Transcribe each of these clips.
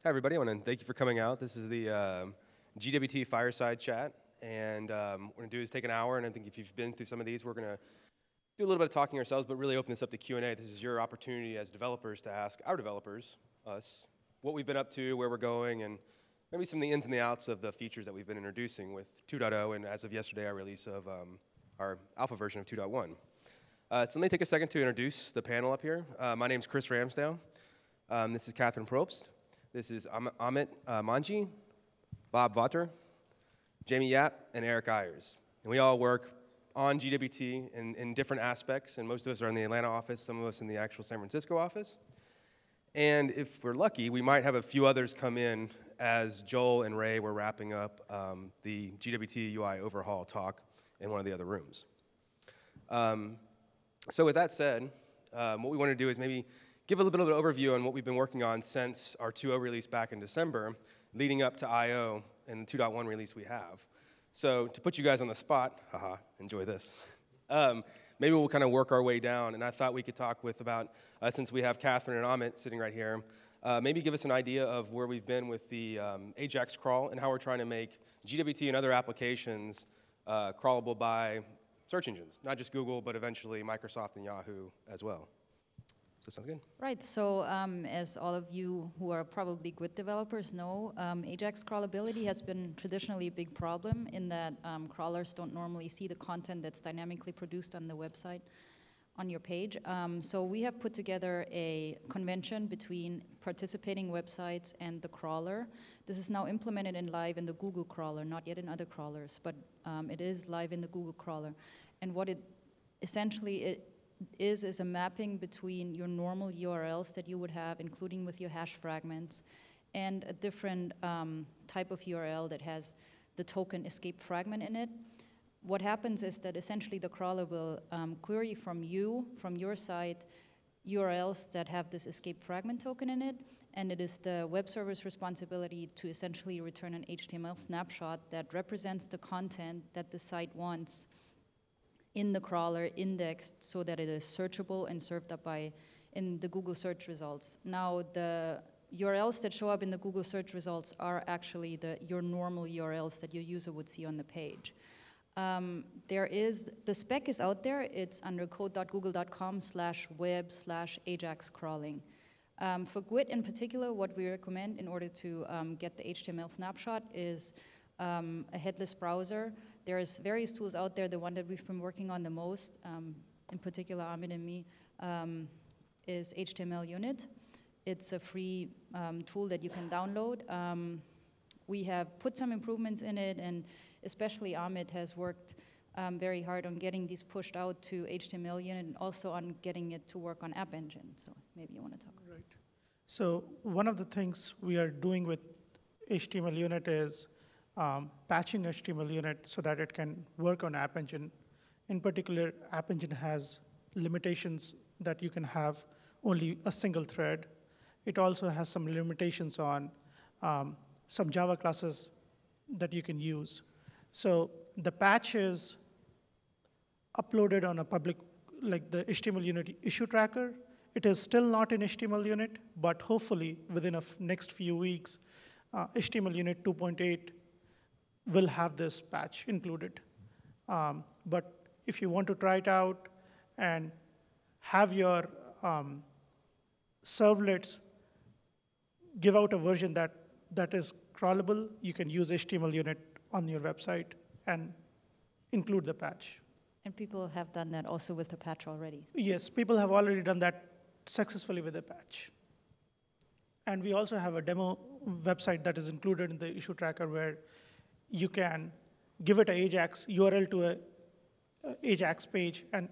Hi, everybody. I want to thank you for coming out. This is the GWT Fireside Chat. And what we're going to do is take an hour, and I think if you've been through some of these, we're going to do a little bit of talking ourselves, but really open this up to Q&A. This is your opportunity as developers to ask our developers, us, what we've been up to, where we're going, and maybe some of the ins and the outs of the features that we've been introducing with 2.0, and as of yesterday, our release of our alpha version of 2.1. So let me take a second to introduce the panel up here. My name's Chris Ramsdale. This is Kathrin Probst. This is Amit Manjhi, Bob Vater, Jaime Yap, and Eric Ayers. And we all work on GWT in different aspects, and most of us are in the Atlanta office, some of us in the actual San Francisco office. And if we're lucky, we might have a few others come in as Joel and Ray were wrapping up the GWT UI overhaul talk in one of the other rooms. So with that said, what we want to do is maybe give a little bit of an overview on what we've been working on since our 2.0 release back in December, leading up to I.O. and the 2.1 release we have. So to put you guys on the spot, haha, enjoy this. Maybe we'll kind of work our way down, and I thought we could talk with about, since we have Kathrin and Amit sitting right here, maybe give us an idea of where we've been with the Ajax crawl and how we're trying to make GWT and other applications crawlable by search engines, not just Google, but eventually Microsoft and Yahoo as well. So sounds good. Right, so as all of you who are probably GWT developers know, Ajax crawlability has been traditionally a big problem in that crawlers don't normally see the content that's dynamically produced on the website on your page. So we have put together a convention between participating websites and the crawler. This is now implemented in live in the Google crawler, not yet in other crawlers, but it is live in the Google crawler. And what it essentially is a mapping between your normal URLs that you would have, including with your hash fragments, and a different type of URL that has the token escape fragment in it. What happens is that essentially the crawler will query from your site, URLs that have this escape fragment token in it, and it is the web server's responsibility to essentially return an HTML snapshot that represents the content that the site wants in the crawler, indexed so that it is searchable and served up in the Google search results. Now, the URLs that show up in the Google search results are actually your normal URLs that your user would see on the page. The spec is out there. It's under code.google.com/web/Ajax crawling. For GWT in particular, what we recommend in order to get the HTML snapshot is a headless browser. There's various tools out there. The one that we've been working on the most, in particular Amit and me, is HTML Unit. It's a free tool that you can download. We have put some improvements in it, and especially Amit has worked very hard on getting these pushed out to HTML Unit and also on getting it to work on App Engine. So maybe you want to talk about it. Right. So one of the things we are doing with HTML Unit is patching HTML Unit so that it can work on App Engine. In particular, App Engine has limitations that you can have only a single thread. It also has some limitations on some Java classes that you can use. So the patch is uploaded on a public, like the HTML Unit issue tracker. It is still not in HTML Unit, but hopefully within the next few weeks, HTML Unit 2.8 will have this patch included. But if you want to try it out and have your servlets give out a version that is crawlable, you can use HTML Unit on your website and include the patch. And people have done that also with the patch already. Yes, people have already done that successfully with the patch. And we also have a demo website that is included in the issue tracker where you can give it an Ajax URL to an Ajax page, and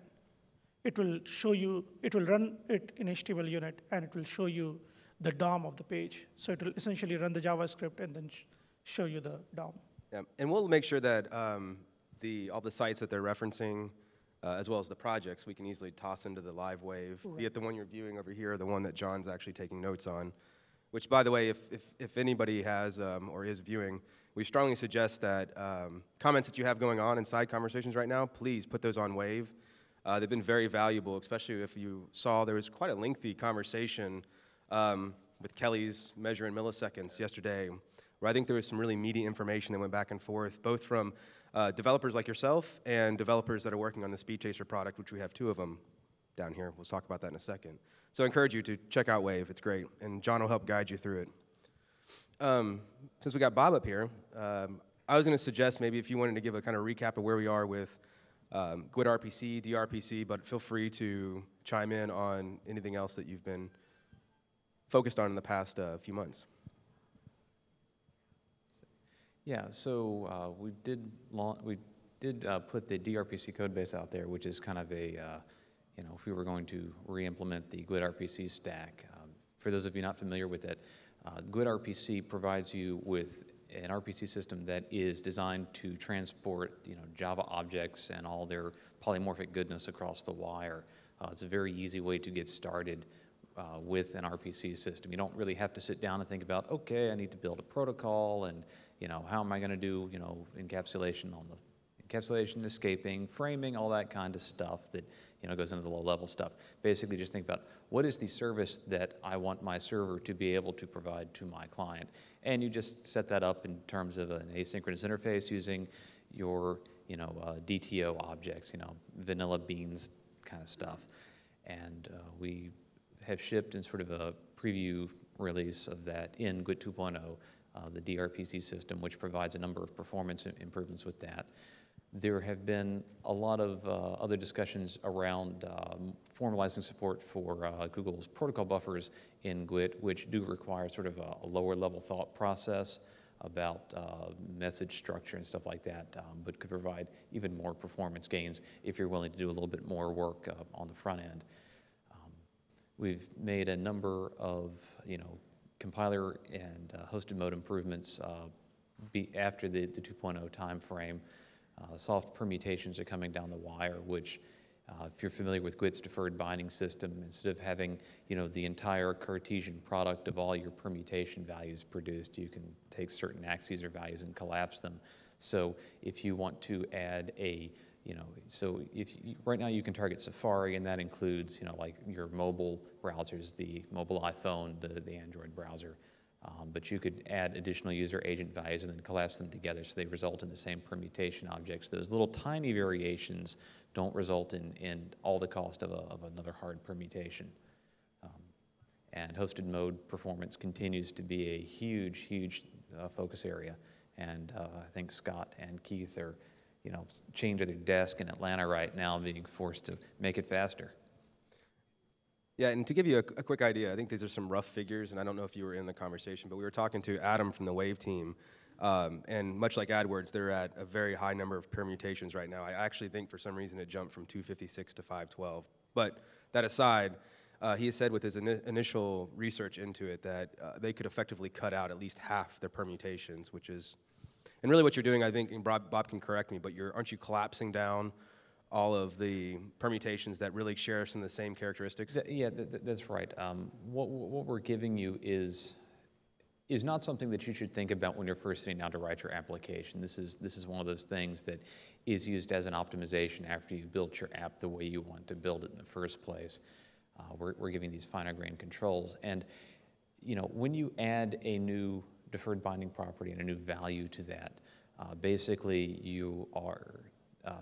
it will show you, it will run it in HTML Unit, and it will show you the DOM of the page. So it will essentially run the JavaScript and then show you the DOM. Yeah, and we'll make sure that all the sites that they're referencing, as well as the projects, we can easily toss into the live wave, right. Be it the one you're viewing over here or the one that John's actually taking notes on. Which, by the way, if anybody has or is viewing, we strongly suggest that comments that you have going on in side conversations right now, please put those on Wave. They've been very valuable, especially if you saw there was quite a lengthy conversation with Kelly's measure in milliseconds yesterday, where I think there was some really meaty information that went back and forth, both from developers like yourself and developers that are working on the Speed Chaser product, which we have 2 of them down here. We'll talk about that in a second. So I encourage you to check out Wave. It's great, and John will help guide you through it. Since we got Bob up here, I was going to suggest maybe if you wanted to give a kind of recap of where we are with GWT RPC, DRPC, but feel free to chime in on anything else that you've been focused on in the past few months. Yeah, so we did put the DRPC code base out there, which is kind of a, you know, if we were going to re-implement the GWT RPC stack. For those of you not familiar with it, GWT RPC provides you with an RPC system that is designed to transport, you know, Java objects and all their polymorphic goodness across the wire. It's a very easy way to get started with an RPC system. You don't really have to sit down and think about, okay, I need to build a protocol, and you know, how am I going to do, you know, encapsulation on the encapsulation, escaping, framing, all that kind of stuff that, you know, goes into the low-level stuff. Basically, just think about what is the service that I want my server to be able to provide to my client, and you just set that up in terms of an asynchronous interface using your, you know, DTO objects, you know, vanilla beans kind of stuff, and we have shipped in sort of a preview release of that in GWT 2.0, the DRPC system, which provides a number of performance improvements with that. There have been a lot of other discussions around formalizing support for Google's protocol buffers in GWT, which do require sort of a lower level thought process about message structure and stuff like that, but could provide even more performance gains if you're willing to do a little bit more work on the front end. We've made a number of, you know, compiler and hosted mode improvements after the 2.0 time frame. Soft permutations are coming down the wire, which, if you're familiar with GWT's deferred binding system, instead of having, you know, the entire Cartesian product of all your permutation values produced, you can take certain axes or values and collapse them. So if you want to add a, you know, so right now you can target Safari, and that includes, you know, like your mobile browsers, the mobile iPhone, the Android browser. But you could add additional user agent values and then collapse them together so they result in the same permutation objects. Those little tiny variations don't result in all the cost of another hard permutation. And hosted mode performance continues to be a huge, huge focus area. And I think Scott and Keith are, you know, chained to their desk in Atlanta right now, being forced to make it faster. Yeah, and to give you a quick idea, I think these are some rough figures, and I don't know if you were in the conversation, but we were talking to Adam from the Wave team, and much like AdWords, they're at a very high number of permutations right now. I actually think for some reason it jumped from 256 to 512. But that aside, he has said with his initial research into it that they could effectively cut out at least half their permutations, which is, and really what you're doing, I think, and Bob can correct me, but aren't you collapsing down all of the permutations that really share some of the same characteristics? Yeah, that's right. What we're giving you is not something that you should think about when you're first sitting down to write your application. This is one of those things that is used as an optimization after you've built your app the way you want to build it in the first place. We're giving these finer grained controls, and you know, when you add a new deferred binding property and a new value to that, basically you are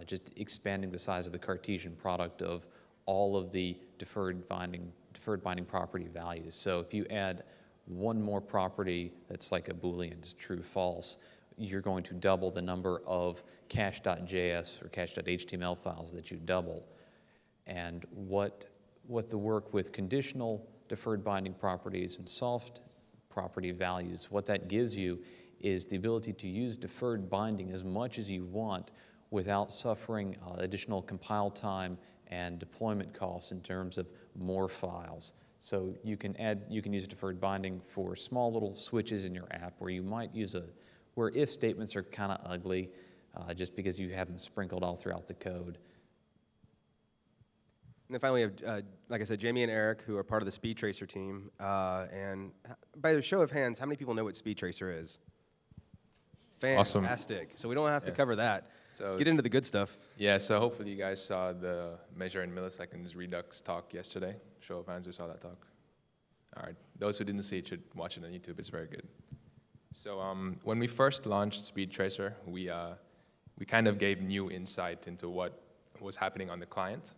just expanding the size of the Cartesian product of all of the deferred binding property values. So if you add one more property that's like a Boolean, it's true, false, you're going to double the number of cache.js or cache.html files that you double. And what the work with conditional deferred binding properties and soft property values, what that gives you is the ability to use deferred binding as much as you want without suffering additional compile time and deployment costs in terms of more files. So you can use deferred binding for small little switches in your app where you might use where if statements are kind of ugly just because you have them sprinkled all throughout the code. And then finally, we have, like I said, Jaime and Eric, who are part of the Speed Tracer team. And by a show of hands, how many people know what Speed Tracer is? Fantastic. Awesome. So we don't have to cover that. So get into the good stuff. Yeah, so hopefully you guys saw the measure in milliseconds Redux talk yesterday. Show of hands who saw that talk. All right, those who didn't see it should watch it on YouTube. It's very good. So when we first launched Speed Tracer, we kind of gave new insight into what was happening on the client.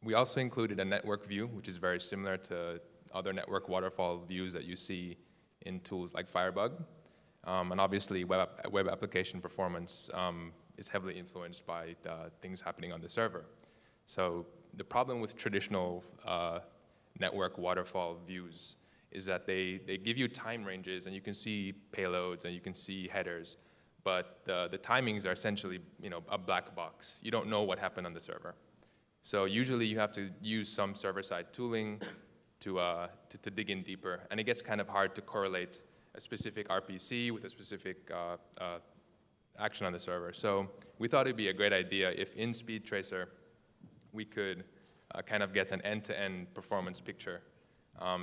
We also included a network view, which is very similar to other network waterfall views that you see in tools like Firebug. And obviously, web application performance is heavily influenced by things happening on the server. So the problem with traditional network waterfall views is that they give you time ranges, and you can see payloads, and you can see headers, but the timings are essentially a black box. You don't know what happened on the server. So usually you have to use some server-side tooling to dig in deeper, and it gets kind of hard to correlate a specific RPC with a specific action on the server. So we thought it'd be a great idea if in Speed Tracer we could kind of get an end-to-end performance picture.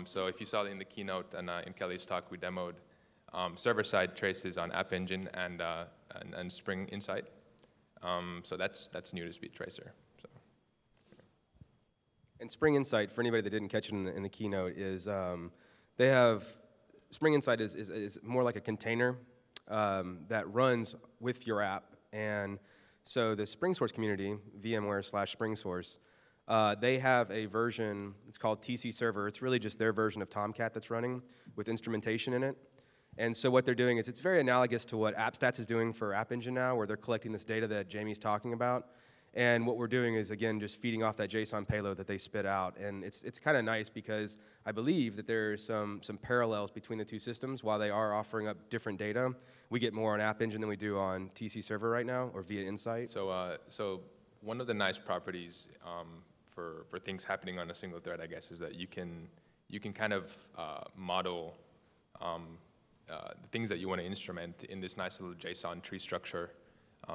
So if you saw in the keynote and in Kelly's talk, we demoed server-side traces on App Engine and Spring Insight. So that's new to Speed Tracer. So. And Spring Insight, for anybody that didn't catch it in the keynote, is they have Spring Insight is more like a container that runs with your app. And so the SpringSource community, VMware/SpringSource, they have a version, it's called TC Server. It's really just their version of Tomcat that's running with instrumentation in it. And so what they're doing is it's very analogous to what AppStats is doing for App Engine now, where they're collecting this data that Jaime's talking about. And what we're doing is, again, just feeding off that JSON payload that they spit out. And it's kind of nice because I believe that there's some parallels between the two systems. While they are offering up different data, we get more on App Engine than we do on TC Server right now, or via Insight. So one of the nice properties for things happening on a single thread, I guess, is that you can kind of model the things that you want to instrument in this nice little JSON tree structure.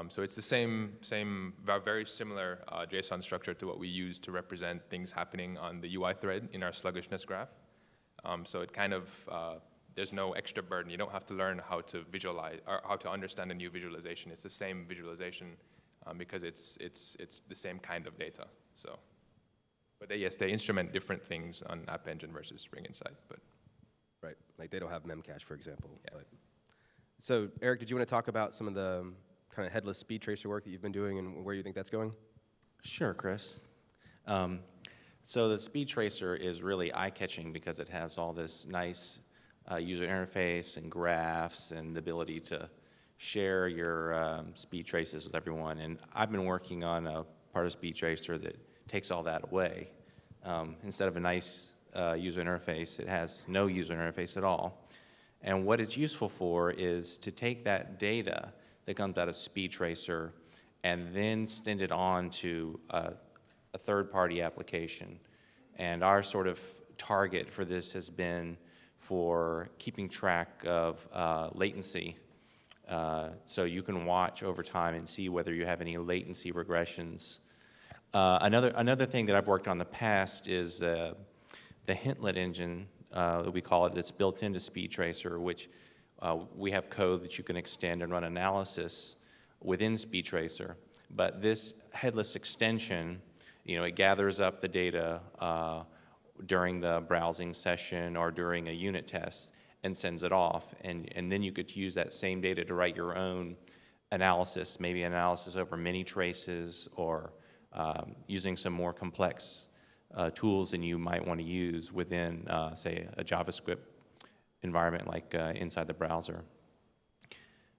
So it's the same very similar JSON structure to what we use to represent things happening on the UI thread in our sluggishness graph. So it kind of, there's no extra burden. You don't have to learn how to visualize, or how to understand a new visualization. It's the same visualization because it's the same kind of data. So, but yes, they instrument different things on App Engine versus Spring Insight. But right, like they don't have memcache, for example. Yeah. But. So Eric, did you want to talk about some of the kind of headless speed tracer work that you've been doing and where you think that's going? Sure, Chris. So the speed tracer is really eye-catching because it has all this nice user interface and graphs and the ability to share your speed traces with everyone. And I've been working on a part of speed tracer that takes all that away. Instead of a nice user interface, it has no user interface at all. And what it's useful for is to take that data that comes out of speed tracer and then send it on to a third-party application. And our sort of target for this has been for keeping track of latency. So you can watch over time and see whether you have any latency regressions. Another thing that I've worked on in the past is the Hintlet engine, that we call it, that's built into speed tracer, which we have code that you can extend and run analysis within speed tracer. But this headless extension, it gathers up the data during the browsing session or during a unit test and sends it off. And then you could use that same data to write your own analysis, maybe analysis over many traces or using some more complex tools than you might want to use within, say, a JavaScript environment like inside the browser.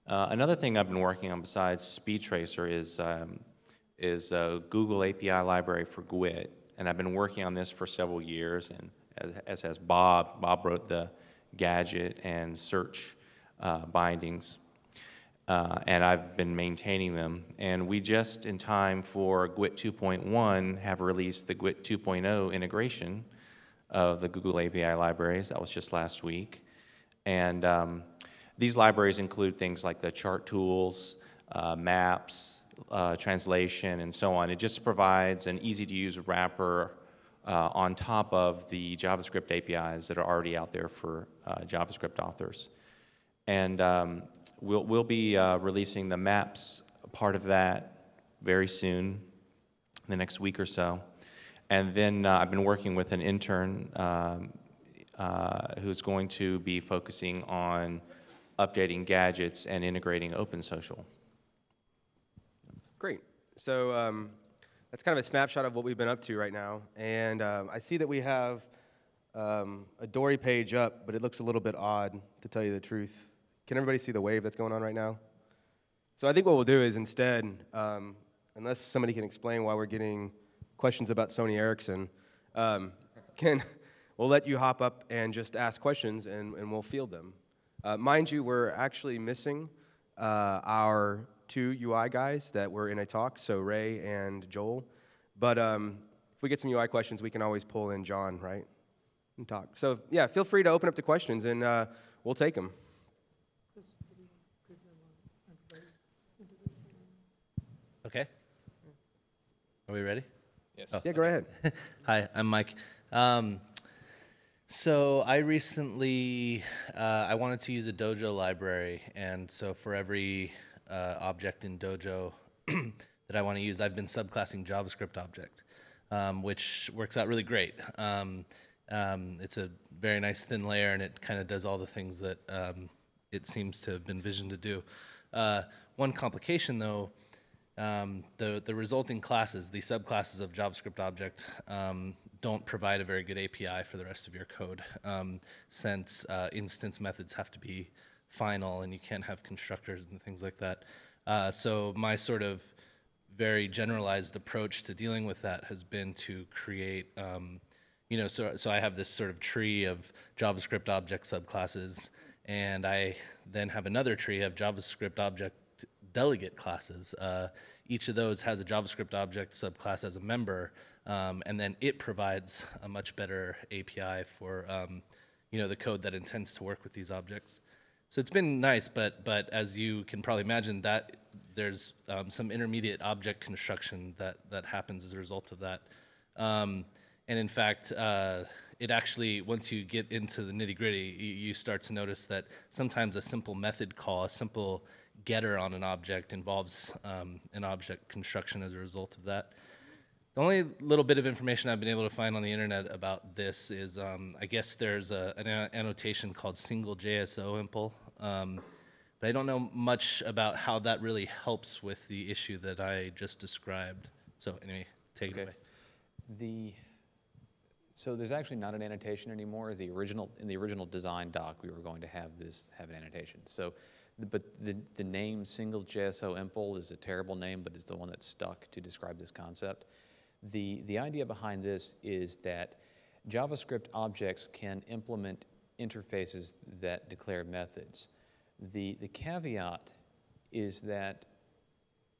Another thing I've been working on besides speed tracer is a Google API library for GWT, and I've been working on this for several years, and as has Bob. Bob wrote the gadget and search bindings, and I've been maintaining them. And we just, in time for GWT 2.1, have released the GWT 2.0 integration of the Google API libraries. That was just last week. And these libraries include things like the chart tools, maps, translation, and so on. It just provides an easy-to-use wrapper on top of the JavaScript APIs that are already out there for JavaScript authors. And we'll be releasing the maps part of that very soon, the next week or so. And then I've been working with an intern who's going to be focusing on updating gadgets and integrating OpenSocial. Great. So that's kind of a snapshot of what we've been up to right now. And I see that we have a Dory page up, but it looks a little bit odd, to tell you the truth. Can everybody see the wave that's going on right now? So I think what we'll do is instead, unless somebody can explain why we're getting questions about Sony Ericsson, we'll let you hop up and just ask questions, and we'll field them. Mind you, we're actually missing our 2 UI guys that were in a talk, so Ray and Joel. But if we get some UI questions, we can always pull in John, right, and talk. So yeah, feel free to open up the questions, and we'll take them. Okay. Are we ready? Yes. Yeah, go ahead. Hi, I'm Mike. So I recently, I wanted to use a Dojo library, and so for every object in Dojo that I want to use, I've been subclassing JavaScript object, which works out really great. It's a very nice thin layer, and it kind of does all the things that it seems to have been visioned to do. One complication, though, the resulting classes, the subclasses of JavaScript object, don't provide a very good API for the rest of your code, since instance methods have to be final and you can't have constructors and things like that. So my sort of very generalized approach to dealing with that has been to create, so I have this sort of tree of JavaScript object subclasses, and I then have another tree of JavaScript object delegate classes. Each of those has a JavaScript object subclass as a member, and then it provides a much better API for the code that intends to work with these objects. So it's been nice, but as you can probably imagine, that there's some intermediate object construction that happens as a result of that. And in fact, it actually, once you get into the nitty-gritty, you start to notice that sometimes a simple method call, a simple getter on an object involves an object construction as a result of that. The only little bit of information I've been able to find on the internet about this is, I guess there's an annotation called single JSO impl, but I don't know much about how that really helps with the issue that I just described. So anyway, take it away. So there's actually not an annotation anymore. In the original design doc, we were going to have an annotation. So, but the name single JSO impl is a terrible name, but it's the one that's stuck to describe this concept. The idea behind this is that JavaScript objects can implement interfaces that declare methods. The caveat is that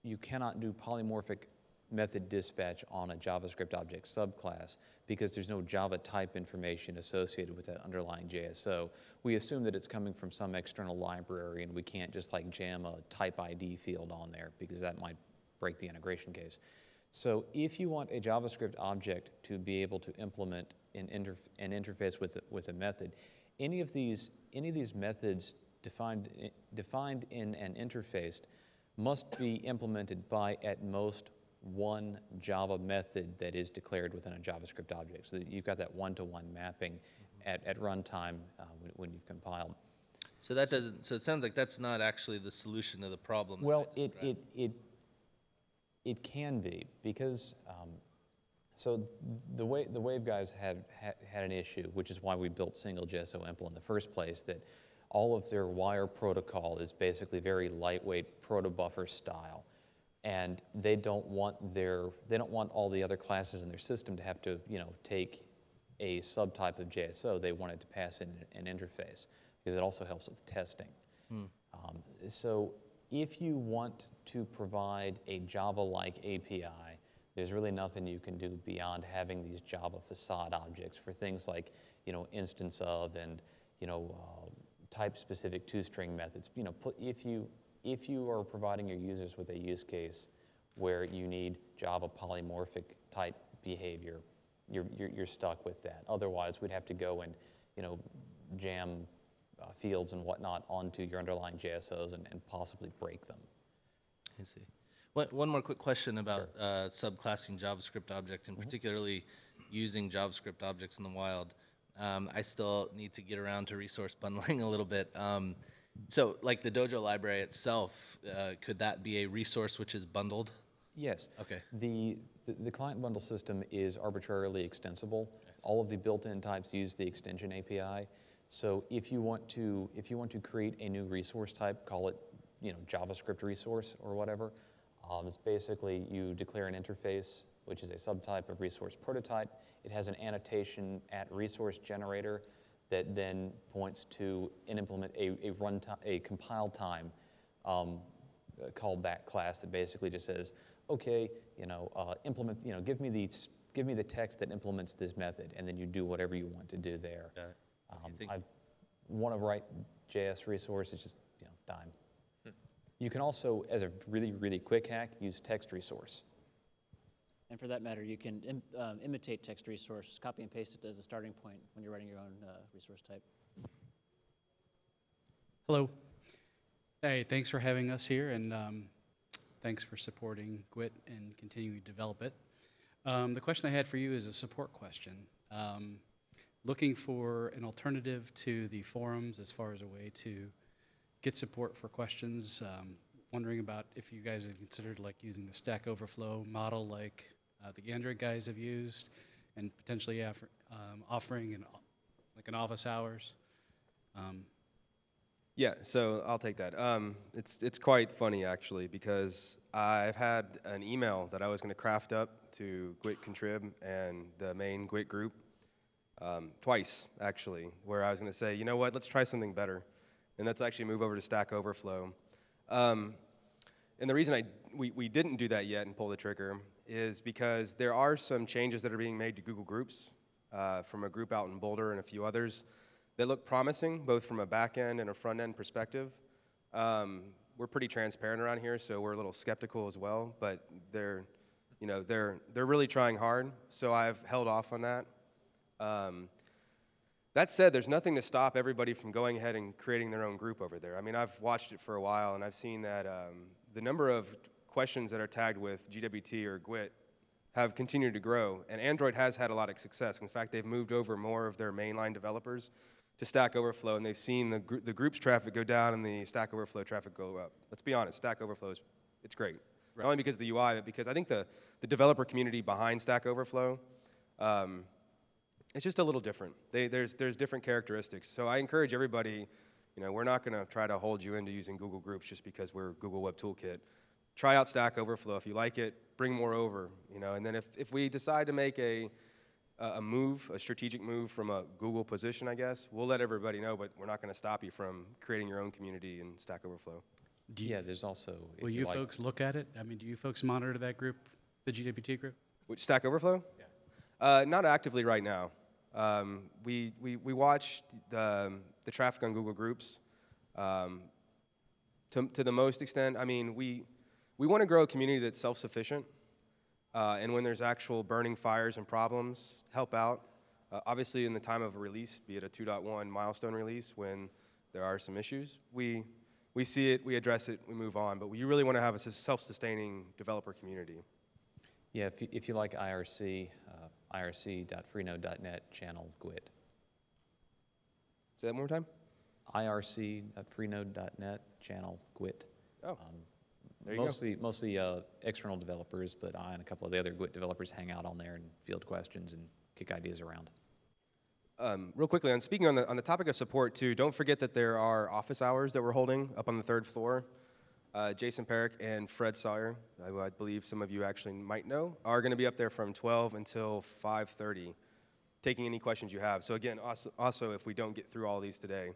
you cannot do polymorphic method dispatch on a JavaScript object subclass because there's no Java type information associated with that underlying JSO. We assume that it's coming from some external library, and we can't just like jam a type ID field on there because that might break the integration case. So if you want a JavaScript object to be able to implement an interface with a method, any of these methods defined in an interface must be implemented by at most one Java method that is declared within a JavaScript object. So that you've got that one-to-one mapping at runtime when you've compiled. So that doesn't. So it sounds like that's not actually the solution to the problem. Well, it can be because so the Wave guys had an issue, which is why we built single JSO impl in the first place. That all of their wire protocol is basically very lightweight protobuffer style. And they don't want all the other classes in their system to have to, take a subtype of JSO. They want it to pass in an interface because it also helps with testing. So if you want to provide a Java-like API, there's really nothing you can do beyond having these Java facade objects for things like, instance of and, type-specific two-string methods. If you are providing your users with a use case where you need Java polymorphic type behavior, you're stuck with that. Otherwise, we'd have to go and jam fields and whatnot onto your underlying JSOs and possibly break them. I see. One more quick question about subclassing JavaScript object, and particularly using JavaScript objects in the wild. I still need to get around to resource bundling a little bit. So like the Dojo library itself, could that be a resource which is bundled? Yes. Okay. The client bundle system is arbitrarily extensible. All of the built-in types use the extension API. So if you want to create a new resource type, call it JavaScript resource or whatever, it's basically you declare an interface, which is a subtype of resource prototype. It has an annotation at resource generator that then points to and implement a compile time callback class that basically just says, okay, implement, give me the text that implements this method, and then you do whatever you want to do there. I want to write JS resource, it's just dime. You can also, as a really, really quick hack, use text resource. And for that matter, you can imitate text resource, copy and paste it as a starting point when you're writing your own resource type. Hello. Hey, thanks for having us here, and thanks for supporting GWT and continuing to develop it. The question I had for you is a support question. Looking for an alternative to the forums as far as a way to get support for questions. Wondering about if you guys have considered like using the Stack Overflow model like the Android guys have used, and potentially offering an office hours. Yeah, so I'll take that. It's quite funny actually, because I've had an email that I was going to craft up to GWT Contrib and the main GWT group twice actually, where I was going to say, you know what, let's try something better, and let's actually move over to Stack Overflow. And the reason we didn't do that yet and pull the trigger is because there are some changes that are being made to Google Groups from a group out in Boulder and a few others that look promising, both from a back-end and a front-end perspective. We're pretty transparent around here, so we're a little skeptical as well, but they're really trying hard, so I've held off on that. That said, there's nothing to stop everybody from going ahead and creating their own group over there. I mean, I've watched it for a while, and I've seen that the number of questions that are tagged with GWT or GWT have continued to grow, and Android has had a lot of success. In fact, they've moved over more of their mainline developers to Stack Overflow, and they've seen the group's traffic go down and the Stack Overflow traffic go up. Let's be honest, Stack Overflow it's great. Right. Not only because of the UI, but because I think the developer community behind Stack Overflow, it's just a little different. There's different characteristics. So I encourage everybody, we're not going to try to hold you into using Google Groups just because we're Google Web Toolkit. Try out Stack Overflow. If you like it, bring more over, and then if we decide to make a strategic move from a Google position, I guess, we'll let everybody know, but we're not going to stop you from creating your own community in Stack Overflow. Yeah, there's also... Will you folks look at it? I mean, do you folks monitor that group, the GWT group? Which, Stack Overflow? Yeah. Not actively right now. We watch the traffic on Google Groups to the most extent. I mean, we want to grow a community that's self-sufficient. And when there's actual burning fires and problems, help out. Obviously, in the time of a release, be it a 2.1 milestone release, when there are some issues, we see it, we address it, we move on. But we really want to have a self-sustaining developer community. Yeah, if you like IRC, irc.freenode.net channel GWT. Say that one more time? irc.freenode.net channel GWT. Oh. There you go. Mostly external developers, but I and a couple of the other GWT developers hang out on there and field questions and kick ideas around. Real quickly, speaking on the topic of support too, don't forget that there are office hours that we're holding up on the 3rd floor. Jason Perrick and Fred Sawyer, who I believe some of you actually might know, are going to be up there from 12 until 5:30, taking any questions you have. So again, also if we don't get through all these today,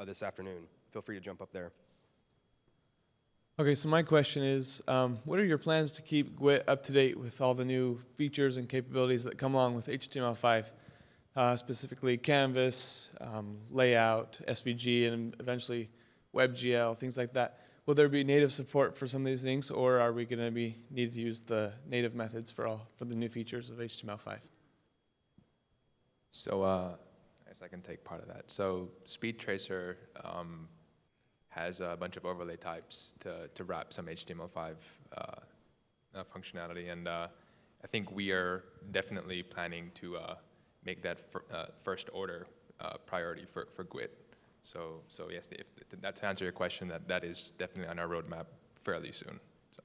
this afternoon, feel free to jump up there. Okay, so my question is, what are your plans to keep GWT up to date with all the new features and capabilities that come along with HTML5, specifically Canvas, layout, SVG, and eventually WebGL, things like that? Will there be native support for some of these things, or are we going to need to use the native methods for the new features of HTML5? So I guess I can take part of that. So Speed Tracer has a bunch of overlay types to wrap some HTML5 functionality. And I I think we are definitely planning to make that first order priority for GWT. So yes, to answer your question, that is definitely on our roadmap fairly soon. So.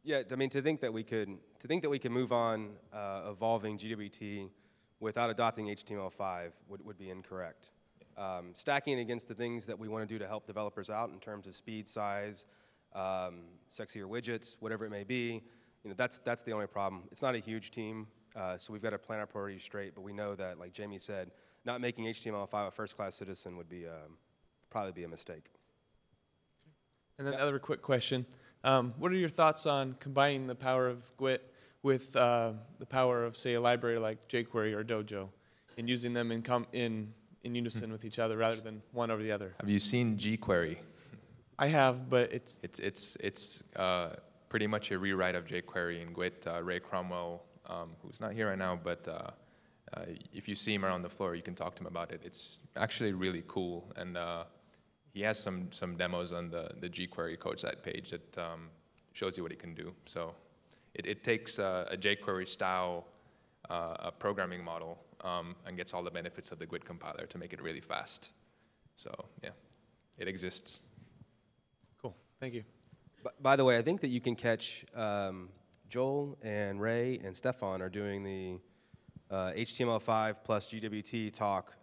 Yeah, I mean, to think that we could move on evolving GWT without adopting HTML5 would be incorrect. Stacking against the things that we want to do to help developers out in terms of speed, size, sexier widgets, whatever it may be, that's the only problem. It's not a huge team, so we've got to plan our priorities straight. But we know that, like Jaime said, not making HTML5 a first-class citizen would be probably be a mistake. And then another quick question. What are your thoughts on combining the power of GWT with the power of, say, a library like jQuery or Dojo, and using them in unison with each other rather than one over the other? Have you seen jQuery? I have, but it's pretty much a rewrite of jQuery in GWT. Ray Cromwell, who's not here right now, but if you see him around the floor, you can talk to him about it. It's actually really cool, and he has some demos on the jQuery code site page that shows you what he can do. So it takes a jQuery style programming model and gets all the benefits of the GWT compiler to make it really fast. So yeah, it exists. Cool. Thank you. By the way, I think that you can catch Joel and Ray and Stefan are doing the HTML5 plus GWT talk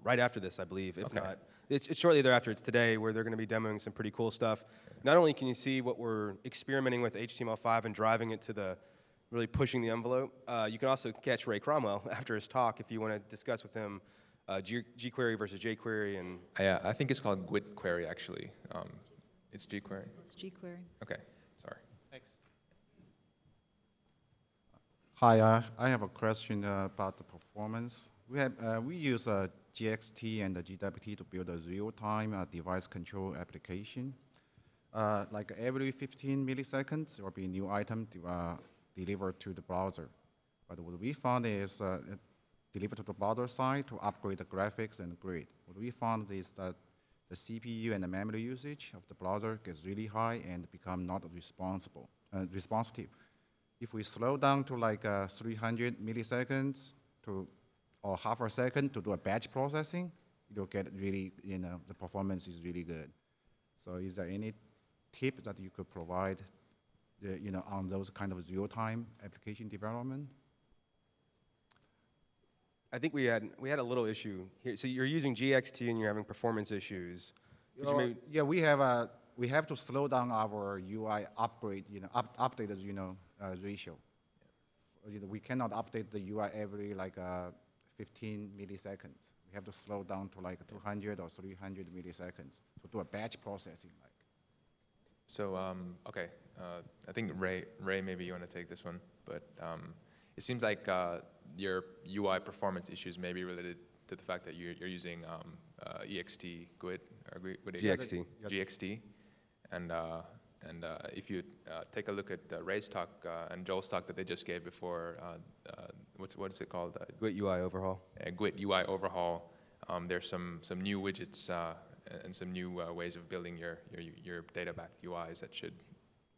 right after this, I believe. If not, it's shortly thereafter. It's today, where they're going to be demoing some pretty cool stuff. Not only can you see what we're experimenting with HTML5 and driving it to the really pushing the envelope, you can also catch Ray Cromwell after his talk if you want to discuss with him jQuery versus jQuery. And I think it's called GWT query, actually. It's jQuery? It's jQuery. Okay, sorry. Thanks. Hi, I have a question about the performance. We use GXT and the GWT to build a real-time device control application. Like every 15 milliseconds, there will be a new item delivered to the browser. But what we found is delivered to the browser side to upgrade the graphics and grid. What we found is that the CPU and the memory usage of the browser gets really high and become not responsive. If we slow down to like 300 milliseconds or half a second to do a batch processing, you'll get really, the performance is really good. So is there any tip that you could provide, on those kind of real-time application development? I think we had a little issue here. So you're using GXT and you're having performance issues. Yeah, we have to slow down our UI upgrade, update the ratio. We cannot update the UI every 15 milliseconds. We have to slow down to like 200 or 300 milliseconds to do a batch processing. So okay, I think Ray, maybe you want to take this one, but it seems like your UI performance issues may be related to the fact that you're using EXT GWT or GXT. GXT, and if you take a look at Ray's talk and Joel's talk that they just gave before, what's it called? GWT UI overhaul. GWT UI overhaul. There's some new widgets and some new ways of building your data-backed UIs that should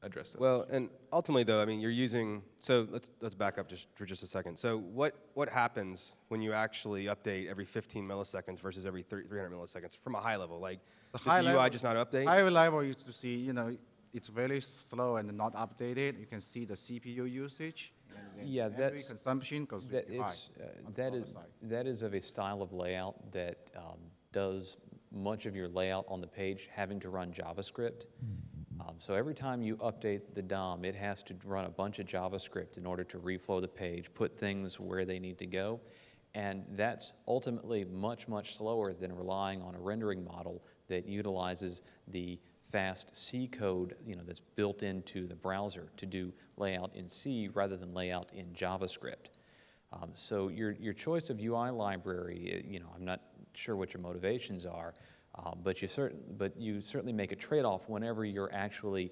address those. Well, and ultimately, though, I mean, you're using. So let's back up for just a second. So what happens when you actually update every 15 milliseconds versus every 300 milliseconds from a high level? Like, does the UI just not update? High level, you to see, it's very slow and not updated. You can see the CPU usage. Yeah, that's consumption goes really high. That is of a style of layout that does much of your layout on the page having to run JavaScript. So every time you update the DOM, it has to run a bunch of JavaScript in order to reflow the page, put things where they need to go. And that's ultimately much, much slower than relying on a rendering model that utilizes the fast C code that's built into the browser to do layout in C rather than layout in JavaScript. So your choice of UI library, I'm not sure what your motivations are, but you certainly make a trade-off whenever you're actually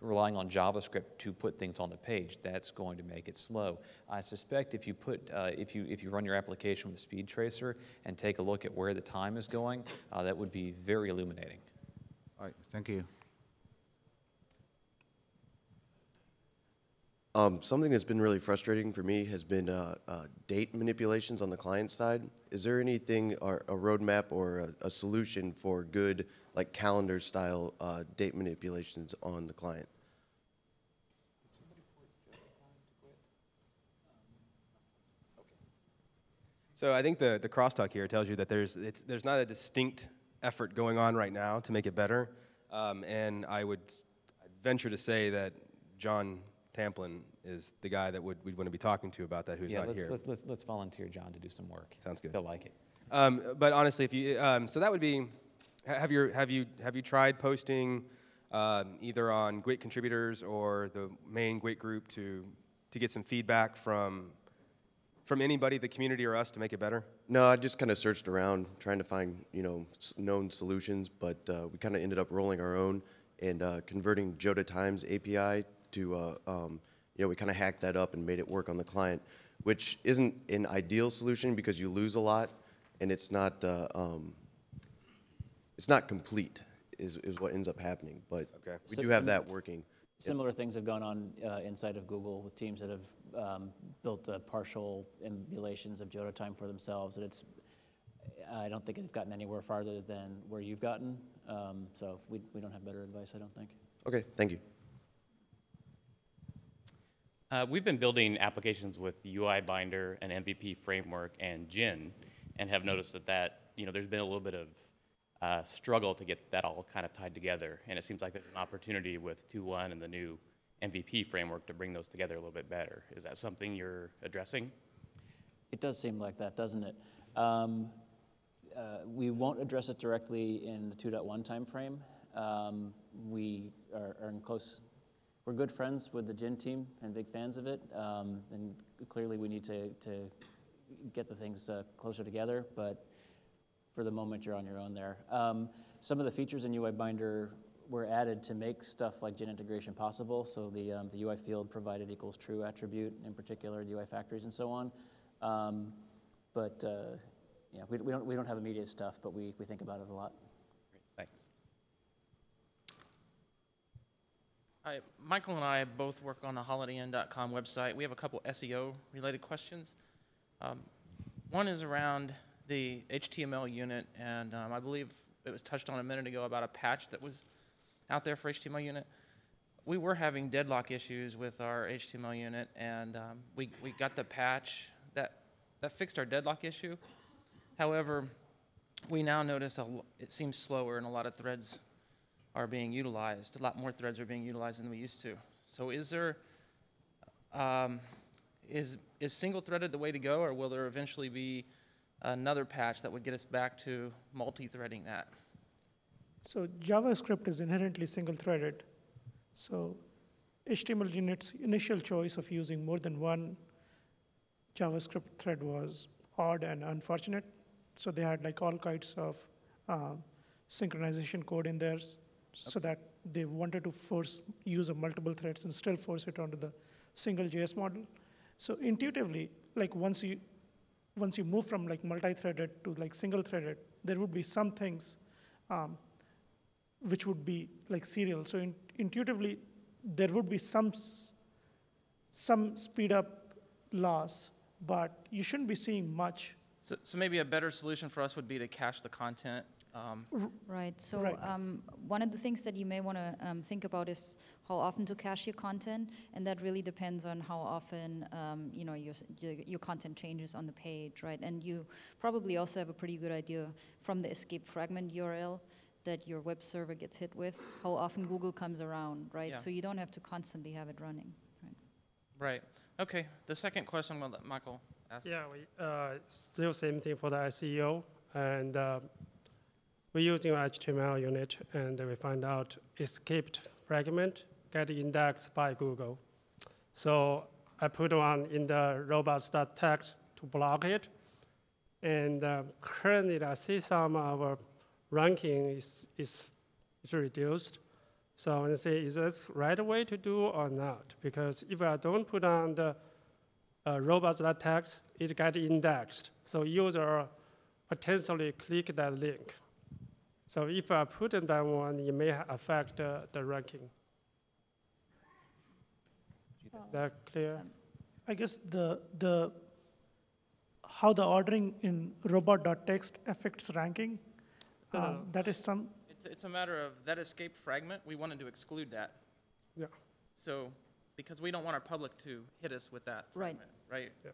relying on JavaScript to put things on the page. That's going to make it slow. I suspect if you if you run your application with a speed tracer and take a look at where the time is going, that would be very illuminating. All right, thank you. Something that's been really frustrating for me has been date manipulations on the client side. Is there anything, or a roadmap or a solution for good, like calendar style date manipulations on the client? So I think the crosstalk here tells you that there's not a distinct effort going on right now to make it better, and I'd venture to say that John Tamplin is the guy that we'd want to be talking to about that, who's not here. Let's volunteer John to do some work. Sounds good. He'll like it. But honestly, if you so that would be, have you tried posting either on GWT contributors or the main GWT group to get some feedback from anybody, the community or us, to make it better? No, I just kind of searched around trying to find known solutions, but we kind of ended up rolling our own and converting GWT Times API to we kind of hacked that up and made it work on the client, which isn't an ideal solution because you lose a lot, and it's not complete is what ends up happening. But we do have that working. Similar things have gone on inside of Google with teams that have built partial emulations of GWT time for themselves, and I don't think they've gotten anywhere farther than where you've gotten. So we don't have better advice, I don't think. Okay, thank you. We've been building applications with UI Binder and MVP Framework and Gin, and have noticed that there's been a little bit of struggle to get that all kind of tied together, and it seems like there's an opportunity with 2.1 and the new MVP framework to bring those together a little bit better. Is that something you're addressing? It does seem like that, doesn't it? We won't address it directly in the 2.1 timeframe. We are in close. We're good friends with the Gin team and big fans of it, and clearly we need to get the things closer together, but for the moment you're on your own there. Some of the features in UI Binder were added to make stuff like Gin integration possible, so the UI field provided equals true attribute, in particular UI factories and so on. Yeah, we don't have immediate stuff, but we think about it a lot. Great, thanks. Hi, Michael and I both work on the holidayinn.com website. We have a couple SEO-related questions. One is around the HTML unit, and I believe it was touched on a minute ago about a patch that was out there for HTML unit. We were having deadlock issues with our HTML unit, and we got the patch that fixed our deadlock issue. However, we now notice it seems slower, and a lot of threads are being utilized. A lot more threads are being utilized than we used to. So is there, is single-threaded the way to go, or will there eventually be another patch that would get us back to multi-threading that? So JavaScript is inherently single-threaded. So HTML unit's initial choice of using more than one JavaScript thread was odd and unfortunate. So they had like all kinds of synchronization code in there, so that they wanted to force use of multiple threads and still force it onto the single JS model. So intuitively, like once you move from like multi-threaded to like single-threaded, there would be some things which would be like serial. So intuitively, there would be some speed up loss, but you shouldn't be seeing much. So maybe a better solution for us would be to cache the content. Right. So one of the things that you may want to think about is how often to cache your content, and that really depends on how often your content changes on the page, right? And you probably also have a pretty good idea from the escape fragment URL that your web server gets hit with, how often Google comes around, right? Yeah. So you don't have to constantly have it running. Right. Okay. The second question I'm going to let Michael ask. Yeah, we still same thing for the SEO, and we're using HTML unit, and we find out escaped fragment get indexed by Google. So I put one in the robots.txt to block it, and currently I see some of our ranking is reduced. So I want to say, is this the right way to do or not? Because if I don't put on the robots.txt, it gets indexed. So user potentially click that link. So if I put in that one, it may affect the ranking. that clear? I guess how the ordering in robot.txt affects ranking. That is some. It's a matter of that escaped fragment. We wanted to exclude that. Yeah. So, because we don't want our public to hit us with that fragment, right? Yeah.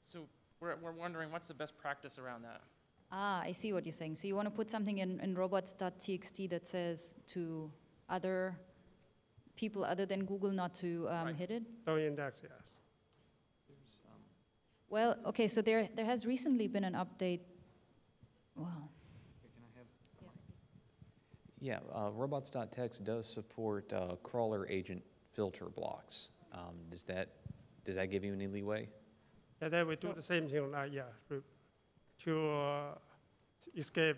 So we're wondering what's the best practice around that. Ah, I see what you're saying. So you want to put something in robots.txt that says to other people other than Google not to hit it? Don't index, yes. Well, okay, so there has recently been an update. Wow. Yeah, robots.txt does support crawler agent filter blocks. Does that give you any leeway? Yeah, then we do the same thing, to escape,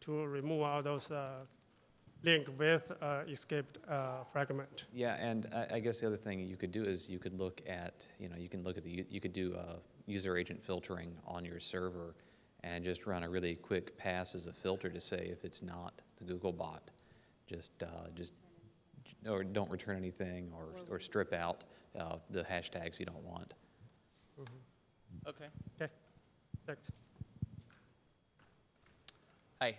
to remove all those link with escaped fragment. Yeah, and I guess the other thing you could do is you could look at, you could do user agent filtering on your server and just run a really quick pass as a filter to say if it's not the Google bot, or don't return anything or strip out the hashtags you don't want. Mm-hmm. Okay. Okay, thanks. Hi.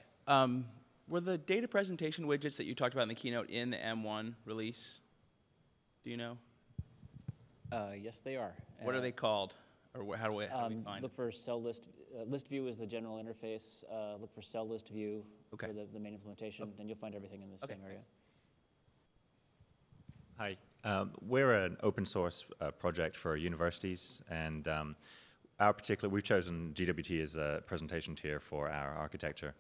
Were the data presentation widgets that you talked about in the keynote in the M1 release? Do you know? Yes, they are. What are they called? Or how do we find them? Look for cell list. List view is the general interface. Look for cell list view for the main implementation, and you'll find everything in the same area. Hi. We're an open source project for universities, and we've chosen GWT as a presentation tier for our architecture.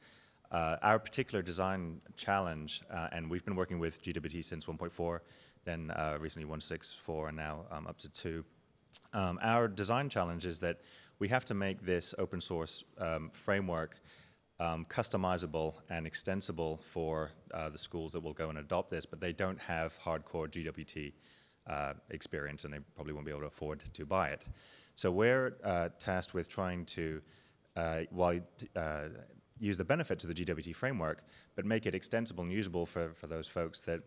Our particular design challenge, and we've been working with GWT since 1.4, then recently 1.6.4, and now up to 2. Our design challenge is that we have to make this open source framework customizable and extensible for the schools that will go and adopt this, but they don't have hardcore GWT experience, and they probably won't be able to afford to buy it. So we're tasked with trying to use the benefits of the GWT framework, but make it extensible and usable for those folks that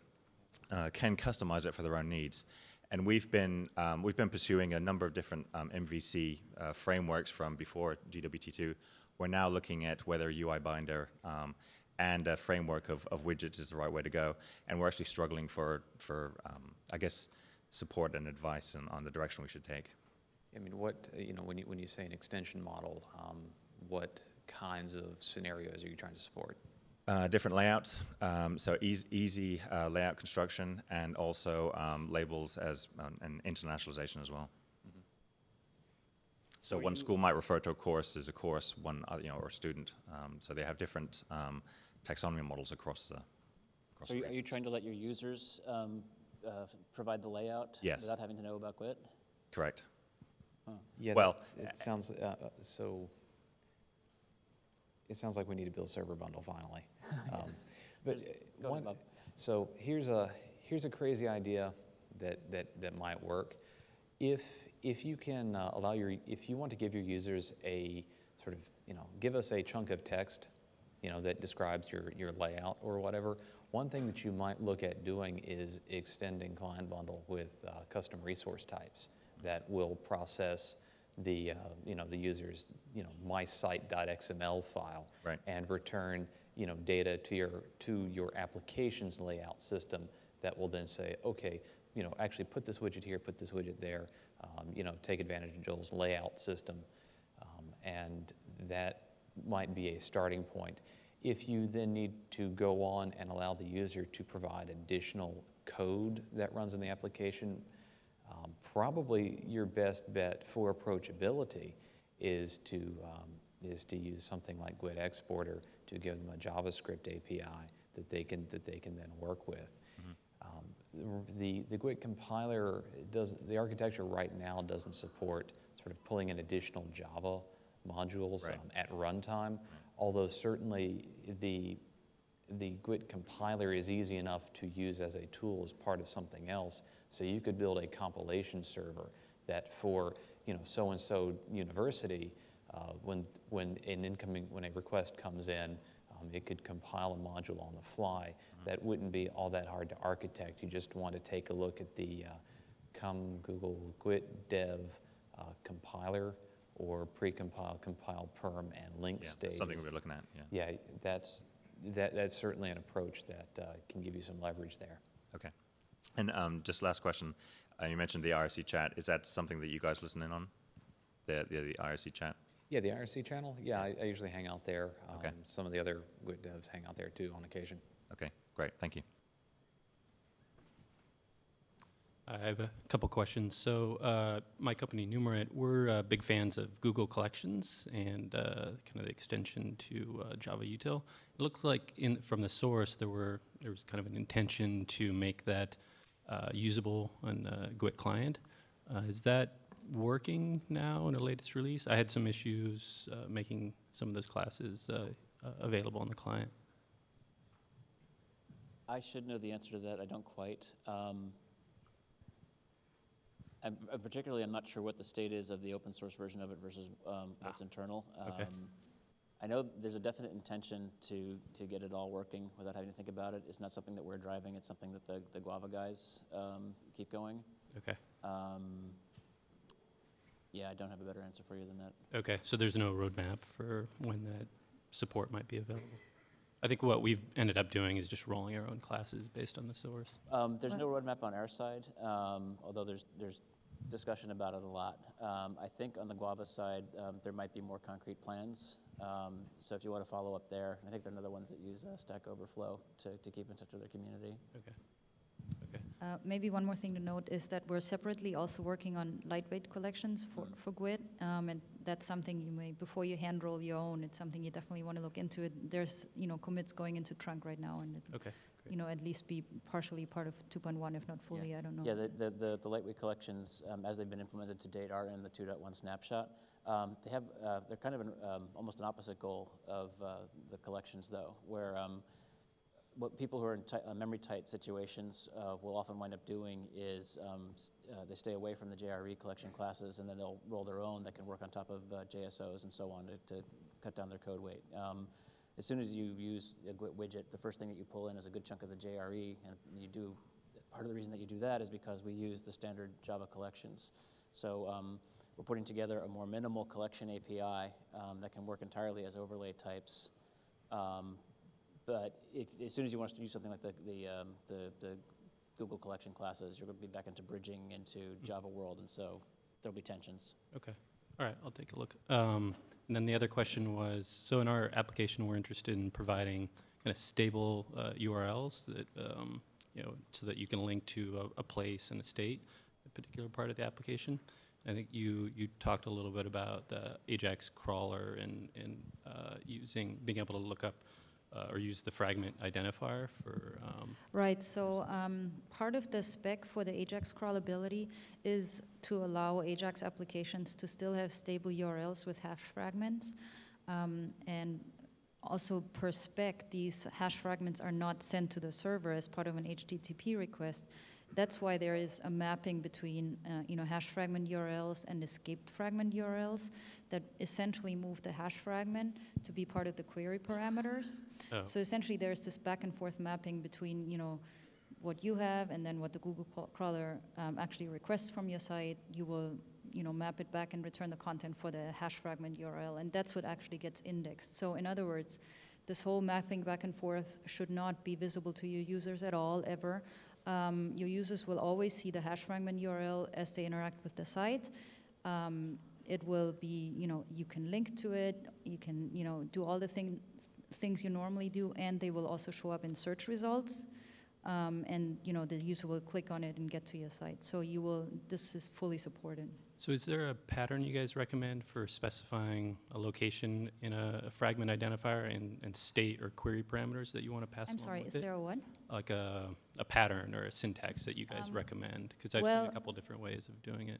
can customize it for their own needs. And we've been pursuing a number of different MVC frameworks from before GWT2. We're now looking at whether UI binder and a framework of widgets is the right way to go. And we're actually struggling for I guess, support and advice on the direction we should take. I mean, when you say an extension model, what kinds of scenarios are you trying to support? Different layouts, so easy layout construction, and also labels as and internationalization as well. Mm-hmm. So one school might refer to a course as a course, one or a student. So they have different taxonomy models across the. So are you trying to let your users provide the layout without having to know about GWT? Correct. Huh. Yeah. Well, it sounds so. It sounds like we need to build a server bundle finally. So here's a crazy idea that might work. If you can if you want to give your users a sort of give us a chunk of text, that describes your layout or whatever. One thing that you might look at doing is extending client bundle with custom resource types that will process the the user's mysite.xml file and return data to your application's layout system that will then say, okay, actually put this widget here, put this widget there, take advantage of Joel's layout system, and that might be a starting point. If you then need to go on and allow the user to provide additional code that runs in the application, probably your best bet for approachability is to use something like GWT Exporter to give them a JavaScript API that they can then work with. Mm-hmm. The GWT compiler the architecture right now doesn't support sort of pulling in additional Java modules at runtime, although certainly the GWT compiler is easy enough to use as a tool as part of something else. So you could build a compilation server that for so-and-so university, when a request comes in, it could compile a module on the fly. Mm-hmm. That wouldn't be all that hard to architect. You just want to take a look at the come Google GWT dev compiler or precompile, compile, perm, and link stage. Something we're looking at. Yeah, that's certainly an approach that can give you some leverage there. Okay. And just last question, you mentioned the IRC chat. Is that something that you guys listen in on? The IRC chat? Yeah, the IRC channel. Yeah, I usually hang out there. Okay. Some of the other GWT devs hang out there too on occasion. Okay, great. Thank you. I have a couple questions. So my company, Numerate, we're big fans of Google Collections and kind of the extension to Java util. It looked like from the source there was kind of an intention to make that usable on a GWT client. Is that working now in the latest release? I had some issues making some of those classes available on the client. I should know the answer to that. I don't quite. Particularly, I'm not sure what the state is of the open source version of it versus what's internal. Okay. I know there's a definite intention to get it all working without having to think about it. It's not something that we're driving. It's something that the Guava guys keep going. Okay. Yeah, I don't have a better answer for you than that. Okay, so there's no roadmap for when that support might be available? I think what we've ended up doing is just rolling our own classes based on the source. There's no roadmap on our side, although there's discussion about it a lot. I think on the Guava side, there might be more concrete plans. So if you want to follow up there, I think they're another ones that use Stack Overflow to keep in touch with their community. Okay. Maybe one more thing to note is that we're separately also working on lightweight collections for GWT, and that's something you may, before you hand roll your own, it's something you definitely want to look into. It. There's commits going into trunk right now, and it, at least be partially part of 2.1, if not fully. I don't know. Yeah, the lightweight collections, as they've been implemented to date, are in the 2.1 snapshot. They're kind of almost an opposite goal of the collections, though, where what people who are in memory-tight situations will often wind up doing is they stay away from the JRE collection classes, and then they'll roll their own that can work on top of JSOs and so on to cut down their code weight. As soon as you use a GWT widget, the first thing that you pull in is a good chunk of the JRE, and you do. Part of the reason that you do that is because we use the standard Java collections. So we're putting together a more minimal collection API that can work entirely as overlay types. But as soon as you want to use something like the Google collection classes, you're going to be back into bridging into Java world, and so there'll be tensions. Okay. All right, I'll take a look. And then the other question was, so in our application, we're interested in providing kind of stable URLs that, so that you can link to a place and a state, a particular part of the application. I think you talked a little bit about the Ajax crawler and being able to look up or use the fragment identifier for... Right, so part of the spec for the Ajax crawlability is to allow Ajax applications to still have stable URLs with hash fragments. And also per spec, these hash fragments are not sent to the server as part of an HTTP request. That's why there is a mapping between hash fragment URLs and escaped fragment URLs that essentially move the hash fragment to be part of the query parameters. Oh. So essentially there's this back and forth mapping between what you have and then what the Google crawler actually requests from your site. You will map it back and return the content for the hash fragment URL, and that's what actually gets indexed. So in other words, this whole mapping back and forth should not be visible to your users at all, ever. Your users will always see the hash fragment URL as they interact with the site. It will be, you can link to it, you can, do all the things you normally do, and they will also show up in search results. And, the user will click on it and get to your site. So this is fully supported. So is there a pattern you guys recommend for specifying a location in a fragment identifier and state or query parameters that you want to pass along? I'm sorry, is there a what? Like a pattern or a syntax that you guys recommend? Because I've seen a couple different ways of doing it.